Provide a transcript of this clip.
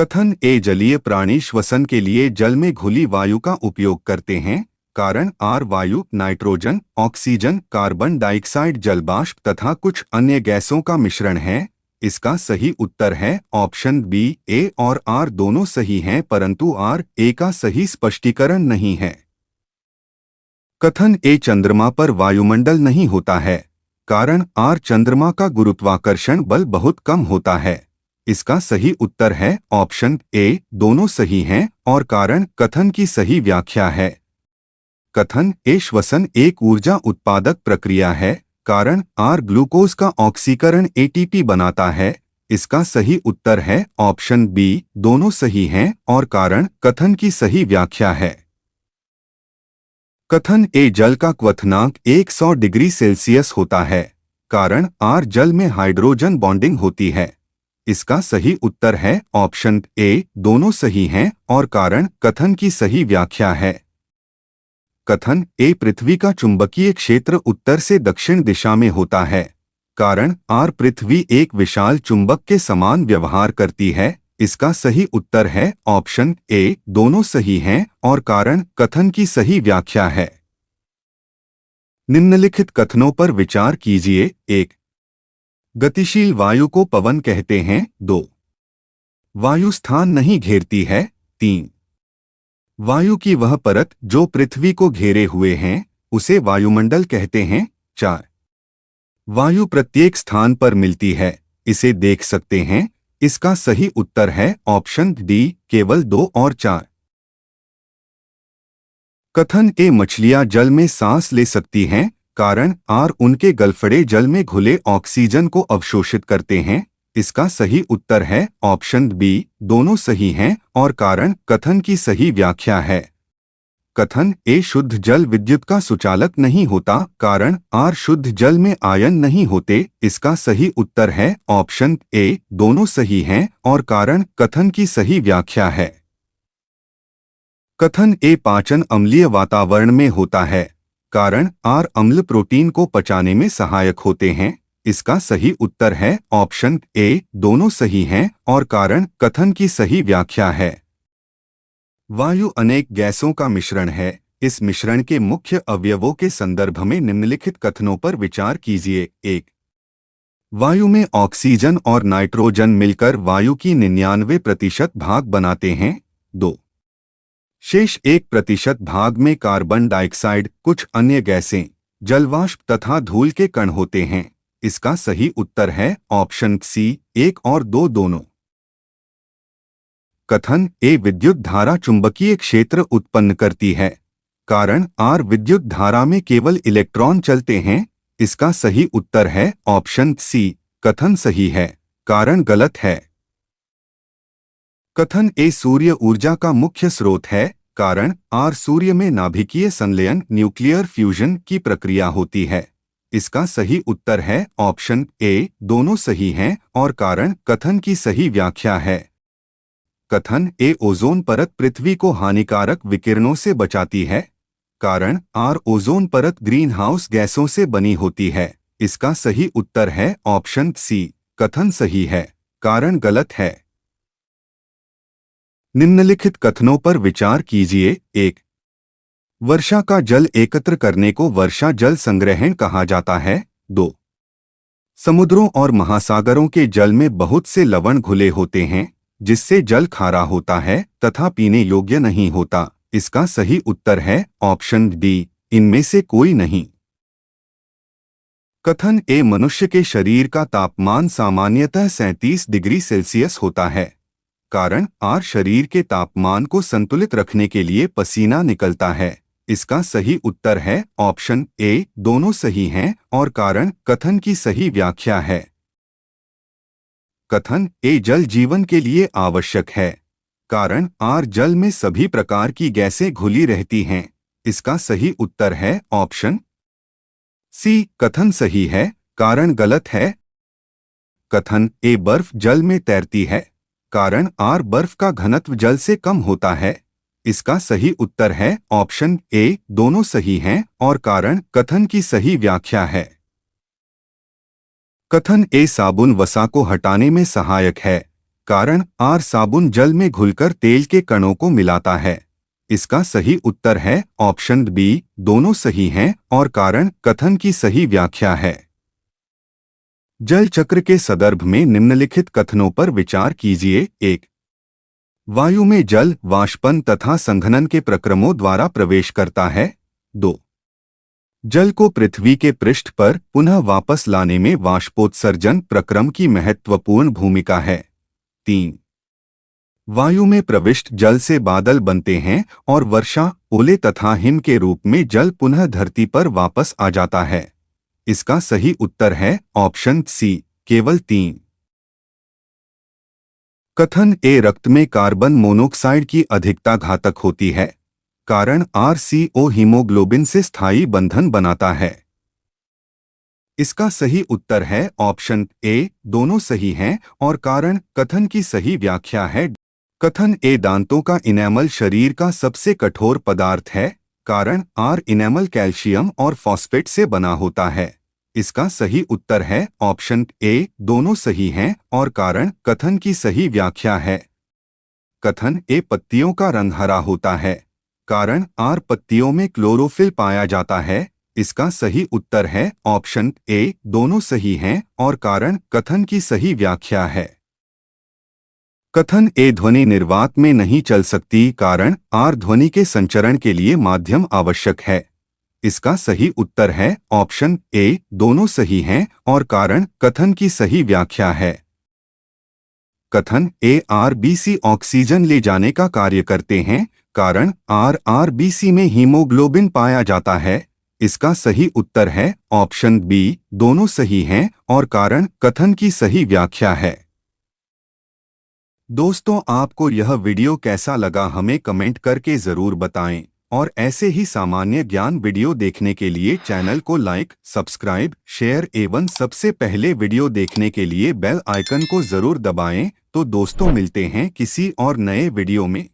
कथन ए जलीय प्राणी श्वसन के लिए जल में घुली वायु का उपयोग करते हैं। कारण आर वायु नाइट्रोजन, ऑक्सीजन, कार्बन डाइऑक्साइड, जलबाष्प तथा कुछ अन्य गैसों का मिश्रण है। इसका सही उत्तर है ऑप्शन बी। ए और आर दोनों सही हैं, परंतु आर ए का सही स्पष्टीकरण नहीं है। कथन ए चंद्रमा पर वायुमंडल नहीं होता है। कारण आर चंद्रमा का गुरुत्वाकर्षण बल बहुत कम होता है। इसका सही उत्तर है ऑप्शन ए। दोनों सही हैं और कारण कथन की सही व्याख्या है। कथन ए श्वसन एक ऊर्जा उत्पादक प्रक्रिया है। कारण आर ग्लूकोज का ऑक्सीकरण एटीपी बनाता है। इसका सही उत्तर है ऑप्शन बी। दोनों सही हैं और कारण कथन की सही व्याख्या है। कथन ए जल का क्वथनांक 100 डिग्री सेल्सियस होता है। कारण आर जल में हाइड्रोजन बॉन्डिंग होती है। इसका सही उत्तर है ऑप्शन ए। दोनों सही हैं और कारण कथन की सही व्याख्या है। कथन ए पृथ्वी का चुंबकीय क्षेत्र उत्तर से दक्षिण दिशा में होता है। कारण आर पृथ्वी एक विशाल चुंबक के समान व्यवहार करती है। इसका सही उत्तर है ऑप्शन ए। दोनों सही हैं और कारण कथन की सही व्याख्या है। निम्नलिखित कथनों पर विचार कीजिए। 1. गतिशील वायु को पवन कहते हैं। 2. वायु स्थान नहीं घेरती है। 3. वायु की वह परत जो पृथ्वी को घेरे हुए हैं उसे वायुमंडल कहते हैं। 4. वायु प्रत्येक स्थान पर मिलती है, इसे देख सकते हैं। इसका सही उत्तर है ऑप्शन डी। केवल 2 और 4। कथन ए मछलियां जल में सांस ले सकती हैं। कारण आर उनके गलफड़े जल में घुले ऑक्सीजन को अवशोषित करते हैं। इसका सही उत्तर है ऑप्शन बी। दोनों सही हैं और कारण कथन की सही व्याख्या है। कथन ए शुद्ध जल विद्युत का सुचालक नहीं होता। कारण आर शुद्ध जल में आयन नहीं होते। इसका सही उत्तर है ऑप्शन ए। दोनों सही हैं और कारण कथन की सही व्याख्या है। कथन ए पाचन अम्लीय वातावरण में होता है। कारण आर अम्ल प्रोटीन को पचाने में सहायक होते हैं। इसका सही उत्तर है ऑप्शन ए। दोनों सही हैं और कारण कथन की सही व्याख्या है। वायु अनेक गैसों का मिश्रण है। इस मिश्रण के मुख्य अवयवों के संदर्भ में निम्नलिखित कथनों पर विचार कीजिए। 1. वायु में ऑक्सीजन और नाइट्रोजन मिलकर वायु की 99% भाग बनाते हैं। 2. शेष 1% भाग में कार्बन डाइऑक्साइड, कुछ अन्य गैसें, जलवाष्प तथा धूल के कण होते हैं। इसका सही उत्तर है ऑप्शन सी। 1 और 2 दोनों। कथन ए विद्युत धारा चुंबकीय क्षेत्र उत्पन्न करती है। कारण आर विद्युत धारा में केवल इलेक्ट्रॉन चलते हैं। इसका सही उत्तर है ऑप्शन सी। कथन सही है, कारण गलत है। कथन ए सूर्य ऊर्जा का मुख्य स्रोत है। कारण आर सूर्य में नाभिकीय संलयन न्यूक्लियर फ्यूजन की प्रक्रिया होती है। इसका सही उत्तर है ऑप्शन ए। दोनों सही हैं और कारण कथन की सही व्याख्या है। कथन ए ओजोन परत पृथ्वी को हानिकारक विकिरणों से बचाती है। कारण आर ओजोन परत ग्रीन हाउस गैसों से बनी होती है। इसका सही उत्तर है ऑप्शन सी। कथन सही है, कारण गलत है। निम्नलिखित कथनों पर विचार कीजिए। 1. वर्षा का जल एकत्र करने को वर्षा जल संग्रहण कहा जाता है। 2. समुद्रों और महासागरों के जल में बहुत से लवण घुले होते हैं, जिससे जल खारा होता है तथा पीने योग्य नहीं होता। इसका सही उत्तर है ऑप्शन डी। इनमें से कोई नहीं। कथन ए मनुष्य के शरीर का तापमान सामान्यतः 37 डिग्री सेल्सियस होता है। कारण आर शरीर के तापमान को संतुलित रखने के लिए पसीना निकलता है। इसका सही उत्तर है ऑप्शन ए। दोनों सही हैं और कारण कथन की सही व्याख्या है। कथन ए जल जीवन के लिए आवश्यक है। कारण आर जल में सभी प्रकार की गैसें घुली रहती हैं। इसका सही उत्तर है ऑप्शन सी। कथन सही है, कारण गलत है। कथन ए बर्फ जल में तैरती है। कारण आर बर्फ का घनत्व जल से कम होता है। इसका सही उत्तर है ऑप्शन ए। दोनों सही हैं और कारण कथन की सही व्याख्या है। कथन ए साबुन वसा को हटाने में सहायक है। कारण आर साबुन जल में घुलकर तेल के कणों को मिलाता है। इसका सही उत्तर है ऑप्शन बी, दोनों सही हैं और कारण कथन की सही व्याख्या है। जल चक्र के संदर्भ में निम्नलिखित कथनों पर विचार कीजिए। 1. वायु में जल वाष्पन तथा संघनन के प्रक्रमों द्वारा प्रवेश करता है। 2. जल को पृथ्वी के पृष्ठ पर पुनः वापस लाने में वाष्पोत्सर्जन प्रक्रम की महत्वपूर्ण भूमिका है। 3. वायु में प्रविष्ट जल से बादल बनते हैं और वर्षा, ओले तथा हिम के रूप में जल पुनः धरती पर वापस आ जाता है। इसका सही उत्तर है ऑप्शन सी, केवल 3। कथन ए रक्त में कार्बन मोनोऑक्साइड की अधिकता घातक होती है। कारण RCO हीमोग्लोबिन से स्थायी बंधन बनाता है। इसका सही उत्तर है ऑप्शन ए, दोनों सही हैं और कारण कथन की सही व्याख्या है। कथन ए दांतों का इनेमल शरीर का सबसे कठोर पदार्थ है। कारण आर इनेमल कैल्शियम और फॉस्फेट से बना होता है। इसका सही उत्तर है ऑप्शन ए, दोनों सही हैं और कारण कथन की सही व्याख्या है। कथन ए पत्तियों का रंग हरा होता है। कारण आर पत्तियों में क्लोरोफिल पाया जाता है। इसका सही उत्तर है ऑप्शन ए, दोनों सही हैं और कारण कथन की सही व्याख्या है। कथन ए ध्वनि निर्वात में नहीं चल सकती। कारण आर ध्वनि के संचरण के लिए माध्यम आवश्यक है। इसका सही उत्तर है ऑप्शन ए, दोनों सही हैं और कारण कथन की सही व्याख्या है। कथन ए RBC ऑक्सीजन ले जाने का कार्य करते हैं। कारण RBC में हीमोग्लोबिन पाया जाता है। इसका सही उत्तर है ऑप्शन बी, दोनों सही हैं और कारण कथन की सही व्याख्या है। दोस्तों, आपको यह वीडियो कैसा लगा हमें कमेंट करके ज़रूर बताएं और ऐसे ही सामान्य ज्ञान वीडियो देखने के लिए चैनल को लाइक, सब्सक्राइब, शेयर एवं सबसे पहले वीडियो देखने के लिए बेल आइकन को ज़रूर दबाएं। तो दोस्तों, मिलते हैं किसी और नए वीडियो में।